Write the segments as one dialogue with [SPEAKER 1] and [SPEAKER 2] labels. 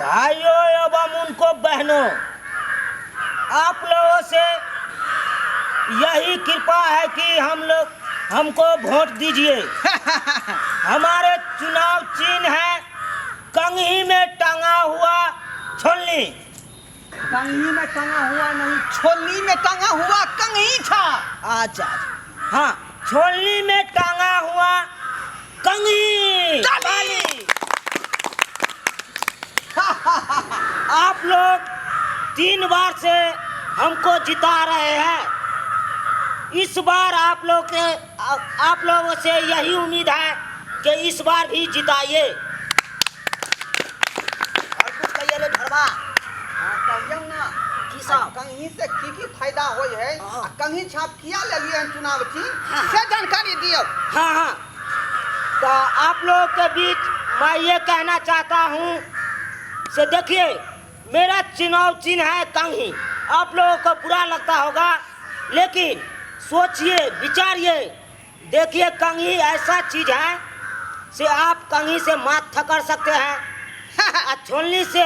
[SPEAKER 1] भाइयों एवं उनको बहनों, आप लोगों से यही कृपा है कि हमको वोट दीजिए। हमारे चुनाव चिन्ह है कंघी में टंगा हुआ छोलनी।
[SPEAKER 2] कंघी में टंगा हुआ नहीं, छोलनी में टंगा हुआ कंघी था।
[SPEAKER 1] अच्छा, हाँ, छोलनी में टंगा हुआ कंघी। आप लोग 3 बार से हमको जिता रहे हैं। इस बार आप लोगों से यही उम्मीद है कि इस बार भी जिताइए। और कुछ कहिए रे धरवा।
[SPEAKER 2] कंघी से की फायदा होय है? कंघी छाप किया ले लिए चुनाव चिन्ह से जानकारी दियो।
[SPEAKER 1] हाँ, तो आप लोगों के बीच मैं ये कहना चाहता हूँ से देखिए, मेरा चुनाव चिन्ह है कंघी। आप लोगों को बुरा लगता होगा, लेकिन सोचिए, विचारिए, देखिए कंघी ऐसा चीज है से आप कंघी से माथ थकड़ सकते हैं। छोलनी से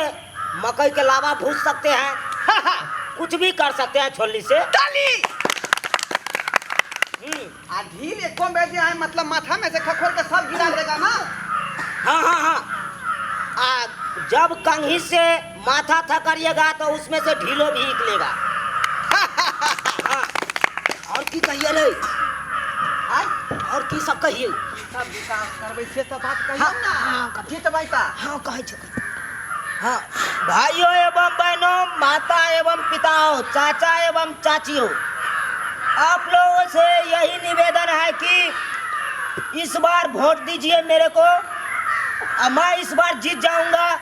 [SPEAKER 1] मकई के लावा भूज सकते हैं। कुछ भी कर सकते हैं छोलनी से।
[SPEAKER 2] ढील एको में जो है, मतलब माथा में से खखोल के सब गिरा देगा ना।
[SPEAKER 1] हाँ। जब कंघी से माथा थकड़िएगा तो उसमें से ढीलो भी निकलेगा। हाँ। और की कहिए रे? और की सब कहिए?
[SPEAKER 2] सब विकास करबै से तो बात कहिए
[SPEAKER 1] हाँ,
[SPEAKER 2] ना।
[SPEAKER 1] हाँ,
[SPEAKER 2] जीतबै ता।
[SPEAKER 1] हाँ, कहे छो। हाँ, भाइयों एवं बहनों, माता एवं पिताओं, चाचा एवं चाचियों, आप लोगों से यही निवेदन है कि इस बार वोट दीजिए मेरे को। मैं इस बार जीत जाऊंगा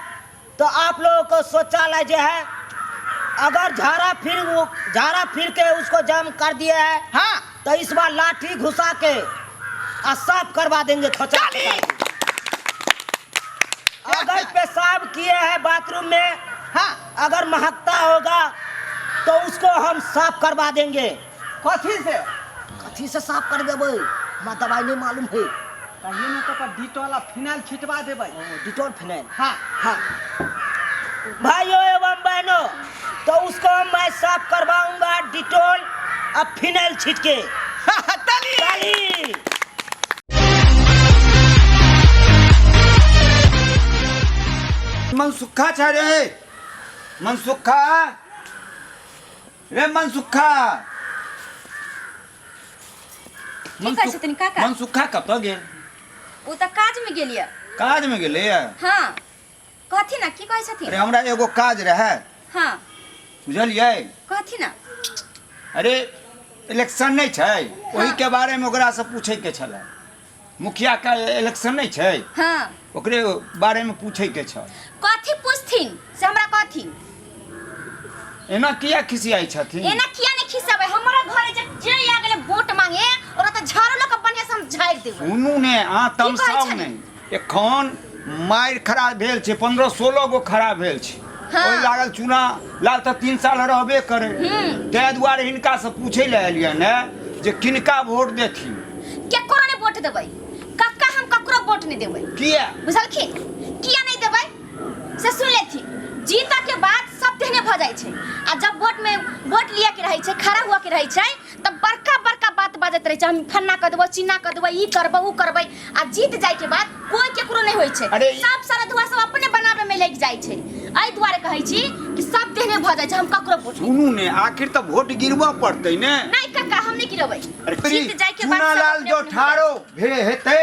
[SPEAKER 1] तो आप लोगों को शौचालय जो है, अगर झाड़ा फिर के उसको जाम कर दिया है,
[SPEAKER 2] हाँ,
[SPEAKER 1] तो इस बार लाठी घुसा के साफ करवा देंगे शौचालय। अगर पेशाब किए हैं बाथरूम में,
[SPEAKER 2] हाँ,
[SPEAKER 1] अगर महकता होगा तो उसको हम साफ करवा देंगे।
[SPEAKER 2] कथी से
[SPEAKER 1] साफ कर देबै? मैं दवाई नहीं मालूम है।
[SPEAKER 2] कहिए ना तो डिटॉल और फिनाइल छिटवा देबै।
[SPEAKER 1] Dettol phenyl.
[SPEAKER 2] हाँ।
[SPEAKER 1] भाइयों एवं बहनों, तो उसको मैं साफ करवाऊंगा डिटॉल और फिनाइल छीट के। ताली।
[SPEAKER 3] मनसुखा छा रे, मनसुखा रे, मनसुखा। मनसुखा कब तक गेल?
[SPEAKER 4] ओ त काज में गेलिए।
[SPEAKER 3] काज में गेले?
[SPEAKER 4] हाँ, कथी ना की कहै छथिन?
[SPEAKER 3] अरे हमरा एगो काज रहे।
[SPEAKER 4] हाँ,
[SPEAKER 3] बुझलिए?
[SPEAKER 4] कथी ना?
[SPEAKER 3] अरे इलेक्शन नहीं छै, वही के बारे में ओकरा से पूछे के छले। मुखिया का इलेक्शन नहीं छै,
[SPEAKER 4] हाँ,
[SPEAKER 3] ओकरे बारे में पूछे के छ।
[SPEAKER 4] कथी पूछथिन से हमरा कथी?
[SPEAKER 3] एना किया खिसियाई छथिन?
[SPEAKER 4] एना किया नहीं खिसबै? हमरा घरे जे आ गेले वोट मांगे, ओरा त झाड़ू ल के बढ़िया से हम झाड़ देबै।
[SPEAKER 3] सुनू ने, तमसाउ नहीं। एखन मार खराब भेल छै, 15-16 गो खराब भेल छै।
[SPEAKER 4] हाँ।
[SPEAKER 3] ओइ लागल चुना लाल त 3 साल रहबे करे। तै दुआरे हिनका से पूछे ले एलियन है जे किनका वोट देथिन।
[SPEAKER 4] केकरो ने वोट देबै? कक्का हम ककरो वोट नहीं देबै।
[SPEAKER 3] किया?
[SPEAKER 4] बुझलखिन? किया नहीं देबै से सुन लेथि। जीता के बाद सब तेहने भ जाय छै, आ जब वोट लिया के रहै छै, खड़ा हुआ के रहै छै, तब बड़का बात बाजत रहै छै। हम फन्ना क देबै, चिन्ना क देबै, ई करबै, ऊ करबै। आ जीत जाय के बाद कोई केकरो नहीं होय छै। सब सारा दुआ सब अपने बनावे में लग जाय छै। एहि दुआरे कहै छी कि सब तेहने भ जाय छै, हम ककरो वोट।
[SPEAKER 3] सुनू ने, आखिर त वोट गिरवा पड़तै ने।
[SPEAKER 4] नहीं कक्का, हम नहीं गिरबै।
[SPEAKER 3] जीत जाय के बाद चुना लाल जो ठारो भे हेतै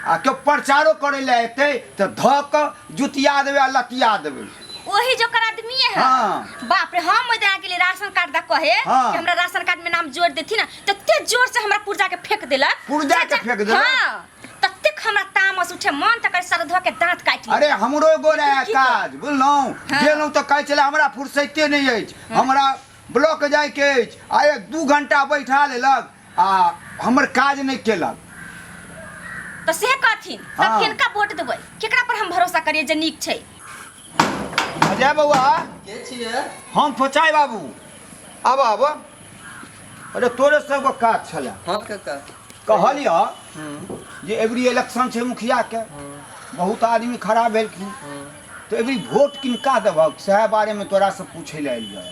[SPEAKER 3] आ के प्रचारो करे ले हेतै त ध क जुतिया देबै आ लतिया देबै।
[SPEAKER 4] वही जो कर आदमी है।
[SPEAKER 3] हाँ।
[SPEAKER 4] बाप रे, हम ओइ दिन के लिए राशन कार्ड दा कहे
[SPEAKER 3] हाँ।
[SPEAKER 4] कि हमरा राशन कार्ड में नाम जोड़ देथि ना, तते जोर से हमरा पुर्जा के फेंक देलक।
[SPEAKER 3] पुर्जा के फेंक देलक?
[SPEAKER 4] हाँ, तते हमरा तामस उठे, मन तक सरधवा के दांत काट ले।
[SPEAKER 3] अरे हमरो एगो रहे काज, बुझलौं? गेलौं त कहै छले हमरा फुर्सते नहीं अछि, हमरा ब्लॉक जाय के अछि। आ 1-2 घंटा बैठा लेलक आ हमर काज नहीं केलक।
[SPEAKER 4] तो से कहथिन तब
[SPEAKER 3] हाँ।
[SPEAKER 4] किनका वोट देबै? केकरा पर हम भरोसा करिए जे नीक छै?
[SPEAKER 3] अजय बउआ,
[SPEAKER 2] के छिए?
[SPEAKER 3] हम फोचाई बाबू। अब अरे तोरे सबको काज छले।
[SPEAKER 2] हाँ कक्का।
[SPEAKER 3] कहलिया जे एवरी इलेक्शन छे मुखिया के, बहुत आदमी खड़ा भेलखिन। तो अभी वोट किनका देबक सह बारे में तोरा से पूछे ले एलियै।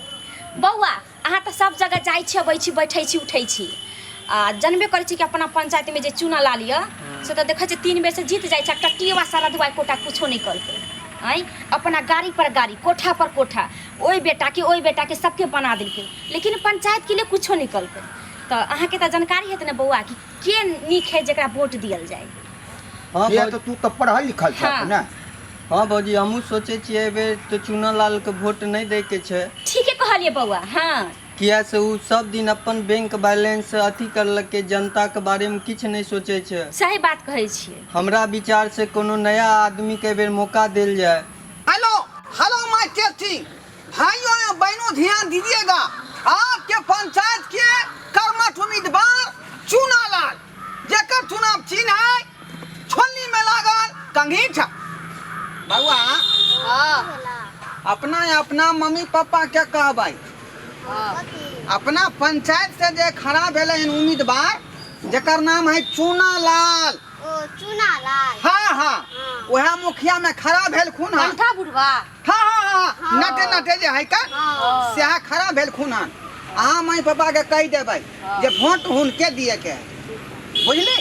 [SPEAKER 4] बौआ अहाँ तऽ सब जगह जाइ छी अबै छी बैठै छी उठै छी आ जनबे करै छी कि अपना पंचायत में जे चुना ला लिअ से तऽ देखै छी 3 बेर से जीत जाइ छै, एकटा टीवा सारा दुआई कोटा कुछो नहीं करते आई अपना गाड़ी पर गाड़ी कोठा पर कोठा ओई बेटा के सबके बना देलकै, लेकिन पंचायत के लिए कुछो नहीं करते। तो अहाँ के तऽ जानकारी हेतै ने बौआ कि के नीक है जेकरा वोट दियल जाए।
[SPEAKER 5] हाँ
[SPEAKER 3] ये तो तू तो पढ़ल लिखल छ
[SPEAKER 4] हाँ।
[SPEAKER 3] ना।
[SPEAKER 5] हाँ भौजी हमहूँ सोचे छियै बेर तो चुना लाल के वोट नहीं दे के छै,
[SPEAKER 4] ठीके कहलिए बौआ। हाँ
[SPEAKER 5] किया से उ सब दिन अपन बैंक बैलेंस अथी करलकै, जनता के बारे में किछ नहीं सोचे छै।
[SPEAKER 4] सही बात कहै छियै।
[SPEAKER 5] हमरा विचार से कोनो नया आदमी के बेर मौका देल जाए।
[SPEAKER 2] हेलो हेलो माय टेस्टी भाइयों और बहनों ध्यान दीजिएगा, आपके पंचायत के कर्मठ उम्मीदवार चुनालाल जेकर चुनाव चिन्ह है छोलनी में लागल कंघीछा। बउआ अपना मम्मी पापा के कहबै अपना पंचायत से जे खड़ा भेले हन उम्मीदवार जेकर नाम है चुनालाल।
[SPEAKER 6] चुनालाल
[SPEAKER 2] हाँ हाँ वह मुखिया में खड़ा भेल खून हन।
[SPEAKER 6] कंठा बुढ़वा
[SPEAKER 2] हाँ हाँ हाँ नटे नटे जे है का से खड़ा भेल खून हन। अहाँ मम्मी पापा के कह देबै जे वोट हुनके दिए के है, बुझली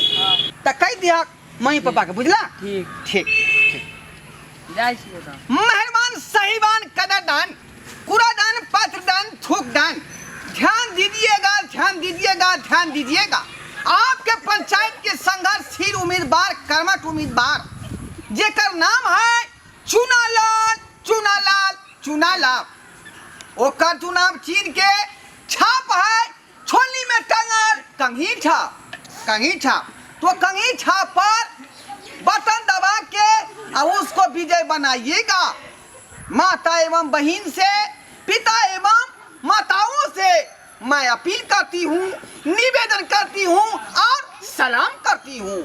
[SPEAKER 2] तो कह दिया मम्मी पापा के, बुझला।
[SPEAKER 5] ठीक
[SPEAKER 2] ठीक
[SPEAKER 5] जाय छियै तऽ
[SPEAKER 2] मेहरबान सहीबान कदरदान कूड़ादान पात्रदान थूकदान ध्यान दीजिएगा ध्यान दीजिएगा ध्यान दीजिएगा। आपके पंचायत के संघर्षशील उम्मीदवार कर्मठ उम्मीदवार जेकर नाम है चुनालाल चुनालाल चुनालाल। ओकर चुनाव चिन्ह के छाप है छोलनी में टंगल कंघी छाप। तो कंघी छाप पर बटन दबा के और उसको विजय बनाइएगा। माता एवं बहन से पिता एवं माताओं से मैं अपील करती हूँ, निवेदन करती हूँ और सलाम करती हूँ।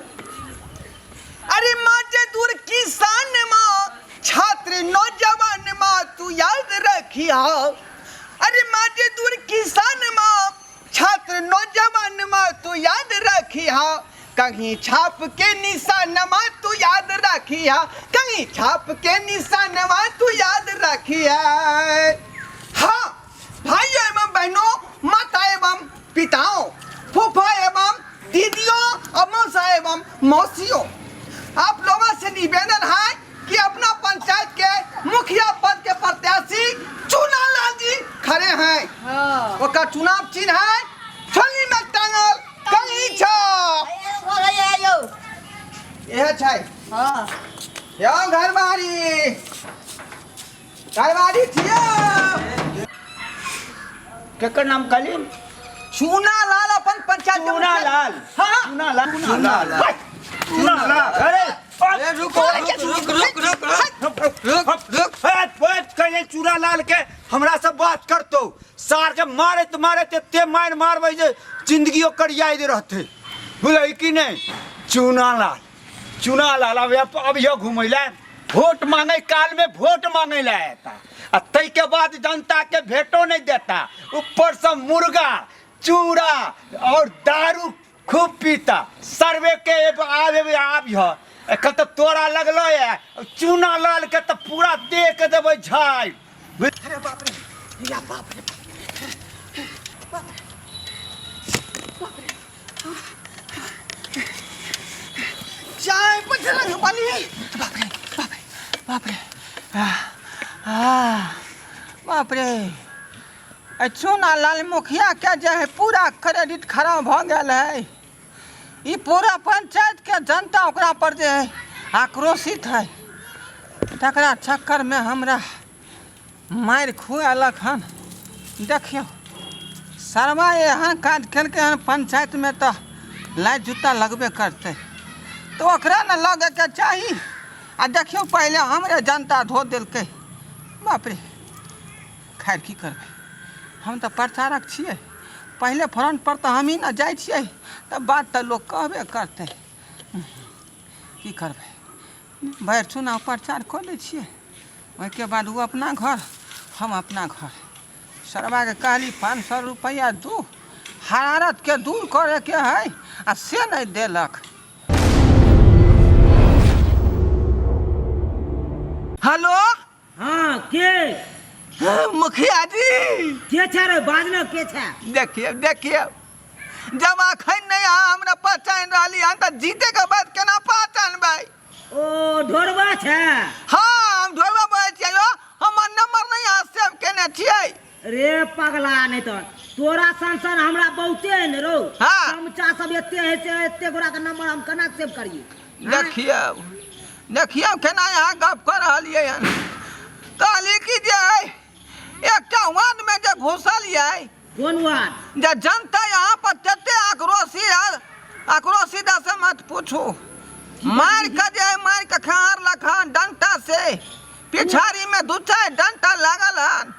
[SPEAKER 2] अरे मजदूर किसान माँ छात्र नौजवान माँ तू याद रखी हो। अरे मजदूर किसान माँ छात्र नौजवान माँ तू याद रखी हो। कहीं छाप के निशानमा तू याद रखी है, कहीं छाप के निशानमा तू याद रखी है। हाँ भाइयों एवं बहनों माता एवं पिताओं फूफा एवं दीदियों और मौसा एवं मौसियों, आप लोगों से निवेदन है कि अपना पंचायत के मुखिया पद के प्रत्याशी चुनालाल जी खड़े हैं। उसका चुनाव चिन्ह है छोलनी में टांगल कंघीछा। यह छै यो घरबारी छियो।
[SPEAKER 3] केकर नाम कहली?
[SPEAKER 2] चुनालाल अपन पंचायत के मुखिया।
[SPEAKER 3] चुनालाल।
[SPEAKER 2] हाँ
[SPEAKER 3] चुनालाल अरे कहे चुनालाल के हमरा से बात करतो सार के मारत एते मार मारबै जे जिंदगी ओकर याद रहते, बुझल कि नहीं। चुनालाल अब यह घूमै ला वोट मांगे काल में वोट मांगे ला आता आ तै के बाद जनता के भेटो नहीं देता, ऊपर से मुर्गा चूड़ा और दारू खूब पीता। सर्वे के तो तोरा लगलो है चुनालाल के तो पूरा दे के देबै झाई।
[SPEAKER 2] अरे बाप रे या बाप रे चाय पचल पानी। बाप रे चुनालाल मुखिया के जे है पूरा क्रेडिट खराब भ गया है। ये पूरा पंचायत के जनता ओकरा पर जे है आक्रोशित है। तकरा चक्कर में हमरा मार खुएलक हन। देखियो सरवा यहाँ काज केलकै हन पंचायत में तो लाई जूता लगबे करते, तो ओकरा न लगे के चाही। आ देखियो पहले हमरे जनता धो दिलकै। बाप रे खैर की करबै, हम तो प्रचारक छियै, पहले फ्रंट पर तो हम ही न जाइ छियै, तब बात तो लोग कहबे करते। की करबै भैर चुनाव प्रचार कर लै छियै, ओहिके बाद वो अपना घर हम अपना घर। सरवा के कहली 500 रुपया दू हरारत के दूर करे के है आ से नहीं देलक। हेलो
[SPEAKER 1] हाँ के
[SPEAKER 2] मुखिया जी
[SPEAKER 1] के छे रे बाजना के छे
[SPEAKER 2] देखिए देखिए जब अखन नहीं हमरा पहचान रही हन तो जीते के बाद केना पहचान भाई
[SPEAKER 1] ओ ढोरबा छे
[SPEAKER 2] हाँ हम ढोलबा बोले छियै हमर नंबर नहीं आ सेव केने छियै
[SPEAKER 1] रे पगला नहीं तो तोरा संसन हमरा बहुते है ने रो
[SPEAKER 2] हाँ।
[SPEAKER 1] चमचा सब एते है से एते गोरा का नंबर हम केना सेव करिए
[SPEAKER 2] देखिए देखिए केना यहाँ गप कर रही हन कहली कि जे एकटा वार्ड में जे घुसल है
[SPEAKER 1] कौन वार्ड
[SPEAKER 2] जे जनता यहाँ पर तते आक्रोशित से मत पूछो मार के खार लखान डंटा से पिछाड़ी में दू चार डंटा लागल हन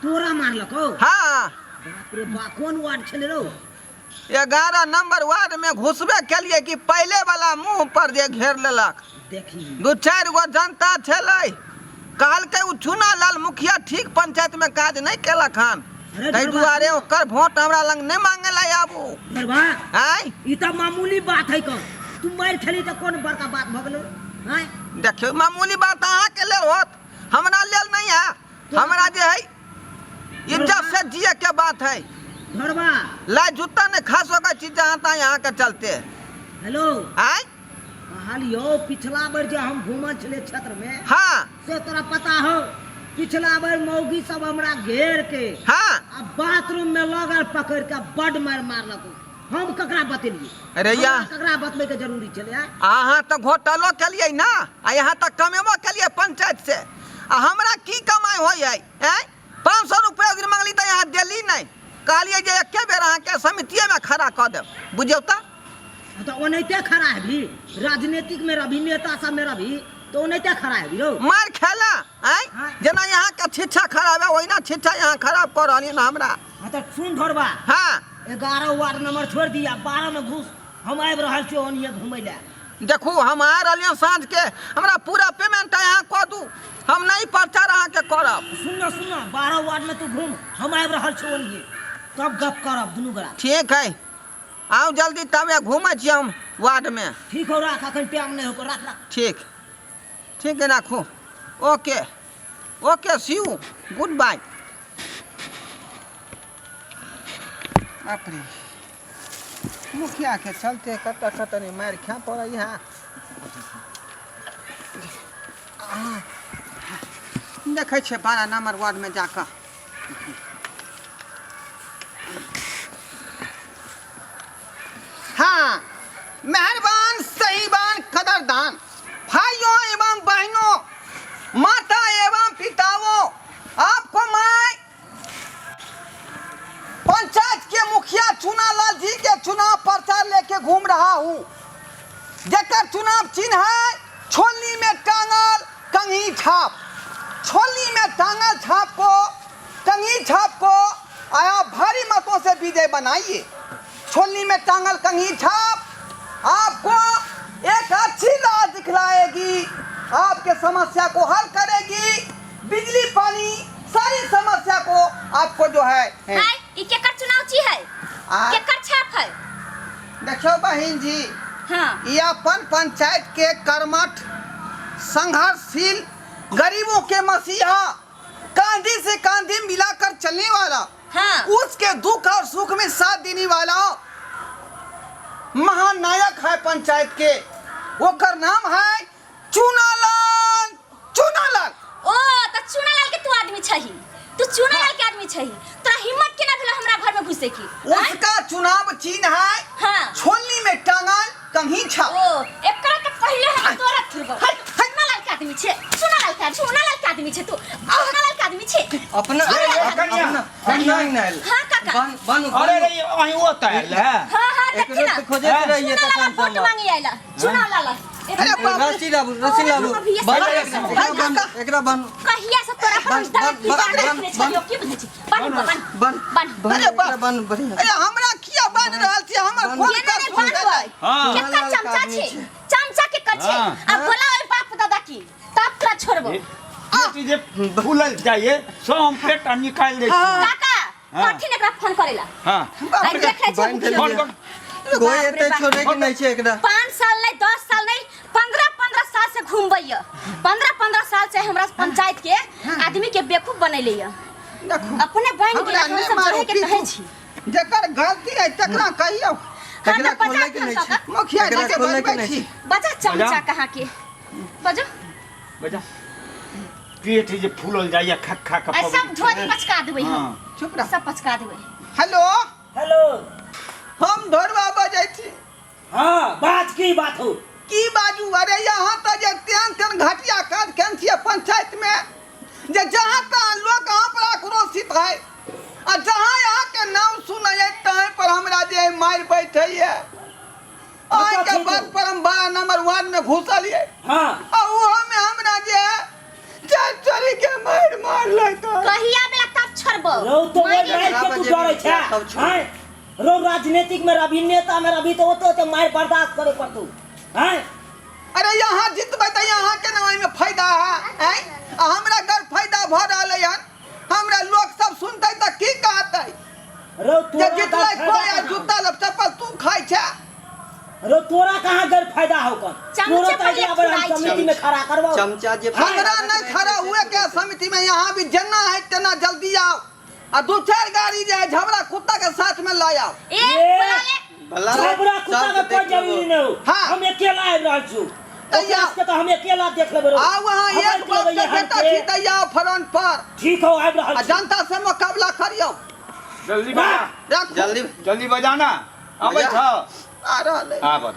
[SPEAKER 1] तोरा मारलको
[SPEAKER 2] हाँ
[SPEAKER 1] बाप रे बा कौन वार्ड छले रो
[SPEAKER 2] 11 नंबर वार्ड में घुसबे के लिए कि पहले वाला मुंह पर जे घेर लेलक
[SPEAKER 1] देखी
[SPEAKER 2] दू चार गो जनता छलै कहल के उ चुना लाल मुखिया ठीक पंचायत में काज नहीं केलक हन
[SPEAKER 1] अरे
[SPEAKER 2] ताहि दुआरे ओकर वोट हमरा लंग नहीं मांगे ला आबू
[SPEAKER 1] ढोरबा
[SPEAKER 2] आय
[SPEAKER 1] ई त मामूली बात है को तू मार खेली त कौन बड़का बात भ गेलो हैं
[SPEAKER 2] देखियो मामूली बात अहाँ के लेल होत हमरा लेल नहीं है हमरा जे है इज्जत से जिए के बात है
[SPEAKER 1] ढोरबा
[SPEAKER 2] ला जूता ने खास होगा चीज जहाँ यहाँ के चलते
[SPEAKER 1] हेलो
[SPEAKER 2] आय
[SPEAKER 1] कहलियो पिछला बार जे हम घूमल छले क्षेत्र में
[SPEAKER 2] हाँ
[SPEAKER 1] से तोरा पता हो पिछला बार मौगी सब हमरा घेर के
[SPEAKER 2] हाँ
[SPEAKER 1] आ बाथरूम में लगल पकड़ के बड मार मारलक हम ककरा बतेलिए
[SPEAKER 2] अरे या
[SPEAKER 1] ककरा बतबे के जरूरी छले
[SPEAKER 2] अहाँ तो घोटालो के लिए ना आ यहाँ तक कमेबो के लिए पंचायत से आ हमरा की कमाई हो जाए 500 रुपया अगर मांगली तो यहाँ दिली नहीं कहलिए जे एके बेर अहाँ के समितिये में खड़ा कर देब बुझियो
[SPEAKER 1] तो ओनैते खड़ा है भी राजनीतिक में रभी नेता सब में रभी तो ओनैते खड़ा है भी रो
[SPEAKER 2] मार खेला
[SPEAKER 1] हाँ।
[SPEAKER 2] जना यहाँ के शिक्षा खराब है वही ना शिक्षा यहाँ खराब कर रही ना हमरा
[SPEAKER 1] हाँ तो सुन ढोरबा
[SPEAKER 2] हाँ
[SPEAKER 1] 11 वार्ड नंबर छोड़ दिया 12 में घुस हम आबि रहल छियै ओनिए घुमै ले
[SPEAKER 2] देखू हम आ रही साँझ के हमरा पूरा पेमेंट यहाँ कह दू हम नहीं प्रचार अहाँ के करब
[SPEAKER 1] सुन 12 वार्ड में तू घूम हम आबि रहल छियै ओनिए तब गप करब दुनू गोरा
[SPEAKER 2] ठीक है आओ जल्दी तब घूमे छी हम वार्ड में
[SPEAKER 1] ठीक हो राख अखन टाइम नहीं हो राख
[SPEAKER 2] ठीक ठीक है राखू okay okay see you good bye अपने मुखिया के चलते कत कतनी मार खा पड़ा यहाँ देखे छे 12 नंबर वार्ड में जाकर हाँ मेहरबान सहीबान कदरदान भाइयों एवं बहनों माता एवं पिताओं आपको मैं पंचायत के मुखिया चुनालाल जी के चुनाव प्रचार लेके घूम रहा हूँ जेकर चुनाव चिन्ह है छोलनी में टांगल कंघी छाप छोलनी में टांगल छाप को कंघी छाप को आया भारी मतों से विजय बनाइए छोलनी में टांगल कंघी छाप आपको एक अच्छी राह दिखलाएगी आपके समस्या को हल करेगी बिजली पानी सारी समस्या को आपको जो है
[SPEAKER 4] हाय ई केकर चुनाव छी है केकर छाप है
[SPEAKER 2] देखो बहन जी
[SPEAKER 4] हां
[SPEAKER 2] ये अपन पंचायत के कर्मठ संघर्षशील गरीबों के मसीहा कांधी से कांधी मिलाकर चलने वाला
[SPEAKER 4] हाँ।
[SPEAKER 2] उसके दुख और सुख में साथ देने वाला महानायक है पंचायत के वो कर नाम है चुनालाल चुनालाल
[SPEAKER 4] ओ त चुनालाल के तू आदमी छही तू चुनालाल के आदमी छही तोरा हिम्मत केना भेल हमरा घर में घुसे की
[SPEAKER 2] उसका चुनाव चिन्ह है
[SPEAKER 4] हां
[SPEAKER 2] छोलनी में टांगल कंघी छाप
[SPEAKER 4] ओ एकरा के पहले हम तोरा थुरबो चुनालाल के आदमी छे चुनालाल के आदमी छे तू चुनालाल के आदमी छे
[SPEAKER 5] अपना नहीं नहीं
[SPEAKER 4] हां काका
[SPEAKER 5] बन
[SPEAKER 3] अरे रे वही होता है ले
[SPEAKER 4] हां देखी ना
[SPEAKER 5] खोजे रहिए त
[SPEAKER 4] चुनालाल वोट मांगी आइला चुनालाल
[SPEAKER 2] अरे बाप
[SPEAKER 5] रसी लाबू एकरा बन
[SPEAKER 4] कहिया से तोरा पर दर्द की बात रखने छलियो की बुझै छी बन
[SPEAKER 2] अरे बाप
[SPEAKER 5] बन बढ़िया
[SPEAKER 2] अरे हमरा किया बन रहल छी हमर फोन
[SPEAKER 4] केना
[SPEAKER 2] कर
[SPEAKER 4] ने
[SPEAKER 2] सुन
[SPEAKER 4] बनबै
[SPEAKER 3] हाँ।
[SPEAKER 4] केकर चमचा छी चमचा के कर छी
[SPEAKER 3] हाँ।
[SPEAKER 4] अब बोला ओइ बाप दादा की तब तोरा छोड़बो
[SPEAKER 3] ये चीजें भूलल जाइए सो हम पेट निकाल दे
[SPEAKER 4] काका
[SPEAKER 3] हाँ।
[SPEAKER 4] कठिन एकरा फोन करेला
[SPEAKER 3] हां
[SPEAKER 4] आई देखे छी
[SPEAKER 3] फोन कर
[SPEAKER 5] कोई एते छोड़े के नहीं छे एकरा
[SPEAKER 4] 5 साल नहीं 10 साल नहीं 15 साल से से घूमबैया 15-15 साल से हमरा पंचायत के आदमी के बेवकूफ बनैले या
[SPEAKER 2] देखो
[SPEAKER 4] अपने बहन के
[SPEAKER 2] हमरा
[SPEAKER 4] हम
[SPEAKER 2] नहीं
[SPEAKER 4] सब
[SPEAKER 2] मारू
[SPEAKER 4] जहे के कहै
[SPEAKER 2] पीटू।
[SPEAKER 4] छी
[SPEAKER 2] जकर गलती है तकरा कहियो
[SPEAKER 5] तकरा
[SPEAKER 4] तो
[SPEAKER 5] खोले के
[SPEAKER 4] 50
[SPEAKER 5] नहीं
[SPEAKER 4] साल
[SPEAKER 5] छी
[SPEAKER 4] तक।
[SPEAKER 2] मुखिया जी
[SPEAKER 5] तकरा
[SPEAKER 2] के
[SPEAKER 5] खोले के
[SPEAKER 2] बजबै
[SPEAKER 5] नहीं
[SPEAKER 2] छी
[SPEAKER 5] छी
[SPEAKER 4] बजा चमचा
[SPEAKER 3] बजा।
[SPEAKER 4] कहाँ के बजा
[SPEAKER 3] बजा पेट जे फूलल जाइए खा खा के
[SPEAKER 4] ऐ सब धोदी पचका देबै हम
[SPEAKER 3] हाँ।
[SPEAKER 2] चुप रह
[SPEAKER 4] सब पचका देबै
[SPEAKER 2] हेलो
[SPEAKER 1] हेलो
[SPEAKER 2] हम ढोरवा बजै छी
[SPEAKER 1] हाँ बात की बात हो
[SPEAKER 2] की बाजू अरे यहाँ तो जे तेन घटिया काज केन छियै पंचायत में जे जहाँ तहाँ लोग यहाँ पर आक्रोशित है आ जहाँ यहाँ के नाम सुनै तहाँ पर हमरा जे मार बैठे है आइ के बाद पर हम 12 नंबर वार्ड में घुसलिए
[SPEAKER 1] हाँ
[SPEAKER 2] आ वो में हमरा जे चोरी के मार लेता
[SPEAKER 4] कहिया बेला तब छोड़बो
[SPEAKER 1] रो तो
[SPEAKER 4] मारि
[SPEAKER 1] बोल रहे
[SPEAKER 5] ग्यारह
[SPEAKER 1] कि तू
[SPEAKER 5] बजे
[SPEAKER 1] डरे छे
[SPEAKER 5] तब छोड़।
[SPEAKER 1] हैं रो राजनीतिक में रवि नेता में रवि तो होते मार बर्दाश्त करे पड़तू हैं
[SPEAKER 2] अरे यहाँ जितबै त यहाँ के नाम में फायदा है आ हमरा घर फायदा भ रहले हन हमरा लोग सब सुनतै त की कहतै
[SPEAKER 1] रो
[SPEAKER 2] जे
[SPEAKER 1] तोरा
[SPEAKER 2] जितलै
[SPEAKER 1] का
[SPEAKER 2] कोई
[SPEAKER 1] फायदा
[SPEAKER 2] जूता लब चप्पल तू खाइ छै
[SPEAKER 1] रो तोरा कहाँ गैर फायदा होकर
[SPEAKER 4] चमचे
[SPEAKER 1] तोरा
[SPEAKER 4] पर
[SPEAKER 1] तो
[SPEAKER 4] एक
[SPEAKER 1] अगर हम
[SPEAKER 4] खुदाई
[SPEAKER 1] समिति में खड़ा करवाओ
[SPEAKER 5] चमचा जे
[SPEAKER 2] हमरा नहीं खड़ा हुए के समिति में यहाँ भी जना है तना जल्दी आओ आ 2-4 गाड़ी जे है झबरा कुत्ता के साथ में ला आओ
[SPEAKER 4] ए बुला ले
[SPEAKER 1] झबरा कुत्ता के कोई जरूरी नहीं हो
[SPEAKER 2] हाँ।
[SPEAKER 1] हम अकेला आबि रहल छु
[SPEAKER 2] तैया।
[SPEAKER 1] के तो हम अकेला देख लेबै रो
[SPEAKER 2] आ वहाँ एक बात से बेटा छी दैया फ्रंट पर
[SPEAKER 1] ठीक हो आबि रहल
[SPEAKER 2] आ
[SPEAKER 1] छी
[SPEAKER 2] जनता से मुकाबला करियो
[SPEAKER 3] जल्दी बजा
[SPEAKER 2] रख
[SPEAKER 5] जल्दी
[SPEAKER 3] जल्दी बजाना अबै
[SPEAKER 2] बजा।
[SPEAKER 3] छ
[SPEAKER 2] आ रहले
[SPEAKER 3] आ बद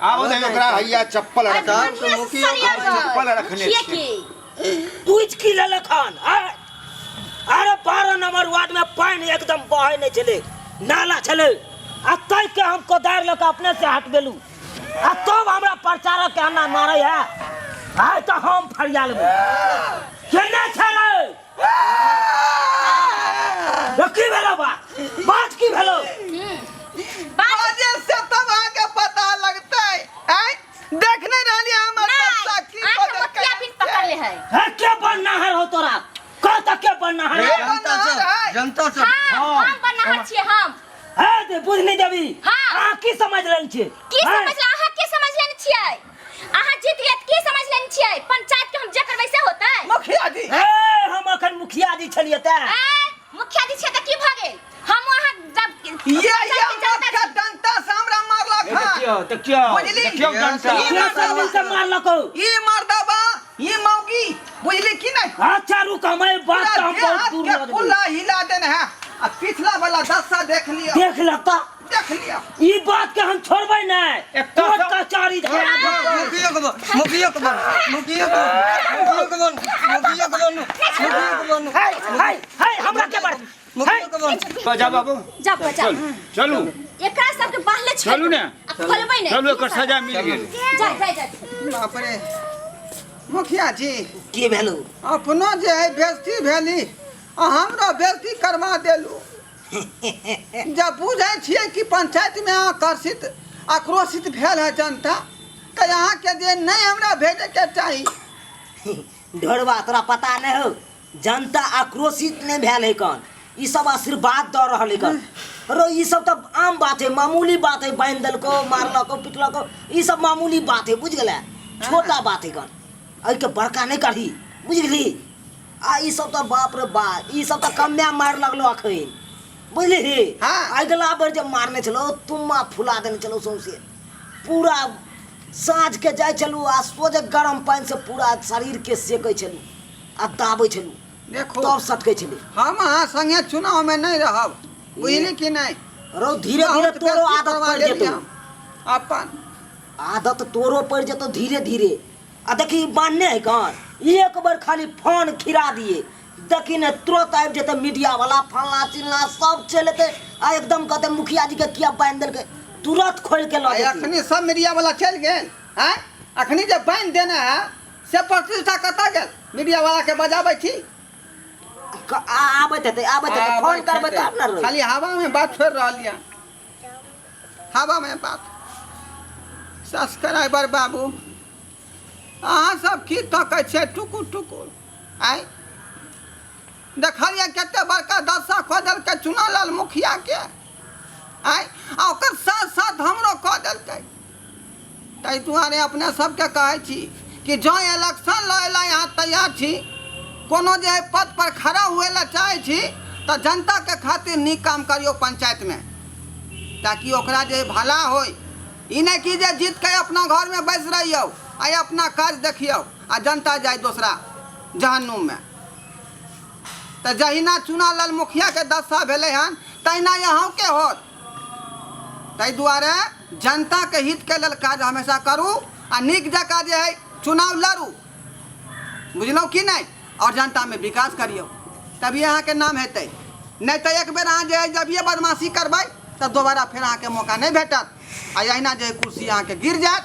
[SPEAKER 3] आब दे ओकरा हैया चप्पल
[SPEAKER 4] अरे
[SPEAKER 3] रखने
[SPEAKER 5] साहब, तो मुखिया
[SPEAKER 3] चप्पल रखने
[SPEAKER 4] मुखिया
[SPEAKER 3] छी।
[SPEAKER 4] की
[SPEAKER 1] तुझ की ललखान अरे 12 नंबर वार्ड में पानी एकदम बहे नहीं चले नाला चले आ तै के हम कोदार लेके अपने से हट गेलू आ तब हमरा प्रचारक के अन्ना मारे है आय तो हम फरिया लेबै केने छले की भेलो बात की भेलो
[SPEAKER 4] बात
[SPEAKER 2] बाजे से तब आगे पता लगता है देखने रहली हमर बच्चा की
[SPEAKER 4] नहीं आके मुखिया भी पकड़ ले है
[SPEAKER 1] है के बनना है हो तोरा कह तक के बनना है
[SPEAKER 5] जनता से
[SPEAKER 4] हाँ हम बनाहर छियै हम
[SPEAKER 1] है दे बुझ नहीं देबी
[SPEAKER 4] हाँ।
[SPEAKER 1] की समझ रहल छी
[SPEAKER 4] की समझ ले अहाँ की समझ लेने छियै अहाँ जीत गेल की समझ लेने छियै पंचायत के हम जे करबै से होतै
[SPEAKER 2] मुखिया जी
[SPEAKER 1] ए हम अखन मुखिया जी छलिए त
[SPEAKER 4] मुखिया जी छै त की भ गेल हम वहाँ जब
[SPEAKER 2] ये आपका डंटा से हमरा मारलक है
[SPEAKER 3] देखियो
[SPEAKER 2] बुझली?
[SPEAKER 3] देखियो डंटा
[SPEAKER 2] ये
[SPEAKER 1] ये सब मिलके मारलको
[SPEAKER 2] ये मर्दबा ये मौगी बुझली की नहीं
[SPEAKER 1] अच्छा रुक मैं बात
[SPEAKER 2] पूरा
[SPEAKER 1] तो हम बहुत
[SPEAKER 2] देहात
[SPEAKER 1] दूर
[SPEAKER 2] के
[SPEAKER 1] लग गई।
[SPEAKER 2] पुल्ला हिला देने है आ पिछला वाला दस्ता देख लियो
[SPEAKER 1] देख लगता
[SPEAKER 2] देख लियो
[SPEAKER 1] ई बात के हम छोड़बै नहीं
[SPEAKER 3] एक तो
[SPEAKER 1] कोर्ट
[SPEAKER 3] सब-
[SPEAKER 1] कचहरी
[SPEAKER 5] मुखिया के बन मुखिया के बन मुखिया के बन मुखिया के बन मुखिया के बन
[SPEAKER 1] हाय हाय हाय हमरा के बात
[SPEAKER 5] मुखिया के बन
[SPEAKER 3] बजा बाबू
[SPEAKER 4] जा बचा
[SPEAKER 3] चल चलू
[SPEAKER 4] एकरा सब के बाहले छोड़
[SPEAKER 3] चलू ने।
[SPEAKER 4] खोलबै नहीं
[SPEAKER 3] चलू एकर सजा मिल गेल
[SPEAKER 4] जा जा जा
[SPEAKER 2] बाप रे मुखिया जी
[SPEAKER 1] की भेलू
[SPEAKER 2] अपनो जे है बेइज्जती भेली आ हमरो बेइज्जती करवा देलू जब बुझे छिए कि पंचायत में आक्रोशित भेल है जनता तो यहाँ के जे नहीं हमरा भेजे के चाहिए
[SPEAKER 1] ढोरवा तोरा पता नहीं हो जनता आक्रोशित नहीं भेल है कौन ई सब आशीर्वाद द रहल है कौन रो ई सब तो आम बात है मामूली बात है बांध देलको मारलको पिटलको ई सब मामूली बात है बुझ गेला छोटा बात है कौन आई के बड़का नहीं करही बुझ गेली आ ई सब तो बाप रे बाप ई सब तो कम्या मार लगलो अखन बुझली
[SPEAKER 2] हाँ।
[SPEAKER 1] अगला बार जब मारने चलो तुम्मा फुला देने चलो सौंसे पूरा साँझ के जाय चलू आ सोझे गरम पानी से पूरा शरीर के सेकै चलू आ दाबै चलू
[SPEAKER 2] देखो
[SPEAKER 1] तब सटकै चलू
[SPEAKER 2] हम अहाँ संगे चुनाव में नहीं रहब बुझली कि नहीं
[SPEAKER 1] रो धीरे धीरे
[SPEAKER 2] बहुत
[SPEAKER 1] तोरो
[SPEAKER 2] बेइज्जती
[SPEAKER 1] आदत
[SPEAKER 2] करवा
[SPEAKER 1] पड़
[SPEAKER 2] देली
[SPEAKER 1] जेतौ
[SPEAKER 2] हम। अपन
[SPEAKER 1] आदत तोरो पड़ जेतौ धीरे धीरे आ देखी बान्ने है कौन एक बार खाली फोन खिरा दिए देखी ने तुरंत आबि जेतै मीडिया वाला फलना चिलना सब चल एतै आ एकदम कहते मुखिया जी के किया बांध देलकै तुरंत खोल के लऽ जेतै
[SPEAKER 2] अखनी सब मीडिया वाला चल गेल हैं अखनी जे बांध देने है से प्रतिष्ठा कतऽ गेल मीडिया वाला के बजाबै छी
[SPEAKER 1] आबैत हेतै फोन करबै तब ने रोइ।
[SPEAKER 2] खाली हवा में बात छोड़ रही हवा में बात सब्सक्राइबर बाबू अहाँ सब की तकै छै टुकुर टुकुर आइ देखलिए कते बड़का दशा कऽ देलकै चुनालाल मुखिया के आइ आ ओकर साथ साथ हमरो कऽ देलकै ताहि दुआरे अपने सबके कहै छी कि जो इलेक्शन लड़े यहाँ तैयार छी, कोनो जे है पद पर खड़ा हुए ला चाहे छी, तो जनता के खातिर नीक काम करियो पंचायत में, ताकि ओकरा जे भला होई। ई नहीं कि जे जीत के अपना घर में बैस रहियो आ अपना काज देखियो आ जनता जाए दूसरा जहन्नुम में। तो जहिना चुना लाल मुखिया के दशा भेले हन, तहिना यहाँ के होत। ताहि दुआरे जनता के हित के लेल काज हमेशा करू आ नीक जकाँ जे है चुनाव लड़ू, बुझलौ कि नहीं, और जनता में विकास करियो, तभी अहाँ के नाम हेतै। नहीं तो एक बेर अहाँ जे है जब ये बदमाशी करबै तो दोबारा फिर अहाँ के मौका नहीं भेटत आ अहिना जे है कुर्सी अहाँ के गिर जायत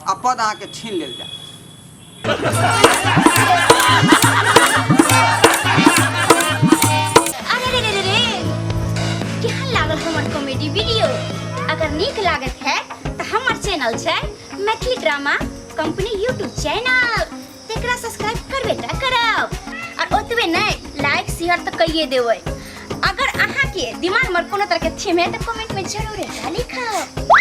[SPEAKER 2] आ पद अहाँ के छीन लेल जायत।
[SPEAKER 4] अरे रे रे रे केहन लागल हमर कॉमेडी वीडियो? अगर नीक लागत है तो हमर चैनल छै Maithili drama company YouTube channel, तेकरा सब्सक्राइब करबे टा करब और ओतबे नहीं लाइक शेयर तो कइए देबै। अगर अहाँ के दिमाग में कोनो तरह के थीम है तो कमेंट में जरूर लिखब।